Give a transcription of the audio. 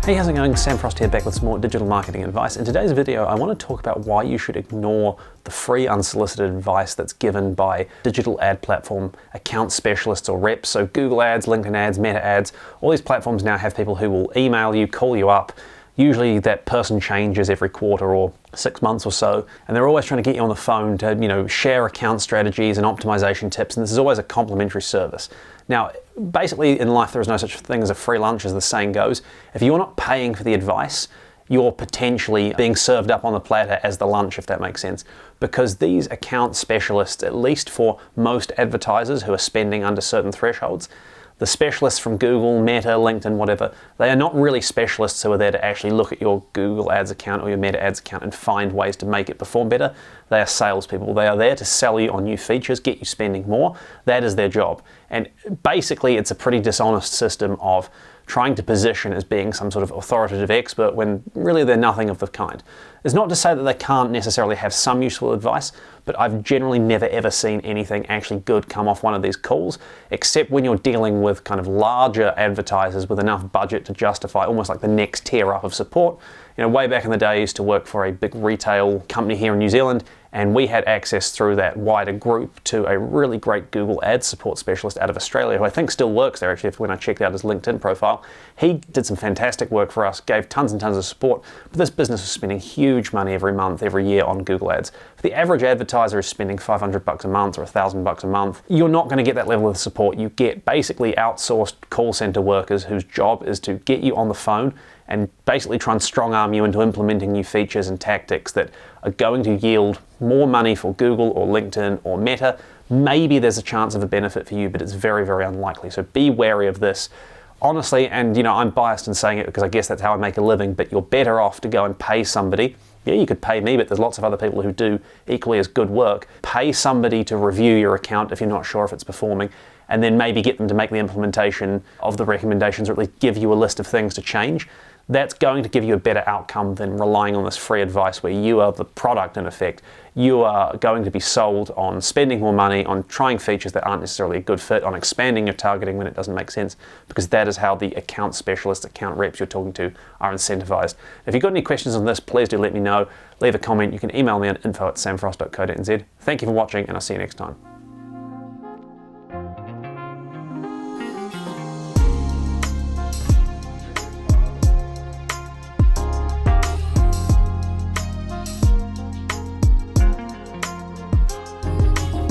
Hey, how's it going? Sam Frost here, back with some more digital marketing advice. In today's video, I want to talk about why you should ignore the free unsolicited advice that's given by digital ad platform account specialists or reps. So Google ads, LinkedIn ads, Meta ads, all these platforms now have people who will email you, call you up. Usually that person changes every quarter or 6 months or so, and they're always trying to get you on the phone to, share account strategies and optimization tips, and this is always a complimentary service. Now, basically in life there is no such thing as a free lunch, as the saying goes. If you're not paying for the advice, you're potentially being served up on the platter as the lunch, if that makes sense. Because these account specialists, at least for most advertisers who are spending under certain thresholds, the specialists from Google, Meta, LinkedIn, whatever, they are not really specialists who are there to actually look at your Google Ads account or your Meta Ads account and find ways to make it perform better. They are salespeople. They are there to sell you on new features, get you spending more. That is their job. And basically, it's a pretty dishonest system of trying to position as being some sort of authoritative expert when really they're nothing of the kind. It's not to say that they can't necessarily have some useful advice, but I've generally never ever seen anything actually good come off one of these calls, except when you're dealing with kind of larger advertisers with enough budget to justify almost like the next tier up of support. Way back in the day, I used to work for a big retail company here in New Zealand, and we had access through that wider group to a really great Google Ads support specialist out of Australia, who I think still works there actually when I checked out his LinkedIn profile. He did some fantastic work for us, gave tons and tons of support, but this business was spending huge money every month, every year on Google Ads. If the average advertiser is spending $500 a month or $1,000 a month, you're not going to get that level of support. You get basically outsourced call center workers whose job is to get you on the phone and basically try and strong arm you into implementing new features and tactics that are going to yield more money for Google or LinkedIn or Meta. Maybe there's a chance of a benefit for you, but it's very, very unlikely. So be wary of this. Honestly, and I'm biased in saying it because I guess that's how I make a living, but you're better off to go and pay somebody. Yeah, you could pay me, but there's lots of other people who do equally as good work. Pay somebody to review your account if you're not sure if it's performing, and then maybe get them to make the implementation of the recommendations, or at least give you a list of things to change. That's going to give you a better outcome than relying on this free advice where you are the product in effect. You are going to be sold on spending more money, on trying features that aren't necessarily a good fit, on expanding your targeting when it doesn't make sense, because that is how the account specialists, account reps you're talking to are incentivized. If you've got any questions on this, please do let me know. Leave a comment. You can email me on info@samfrost.co.nz. Thank you for watching, and I'll see you next time.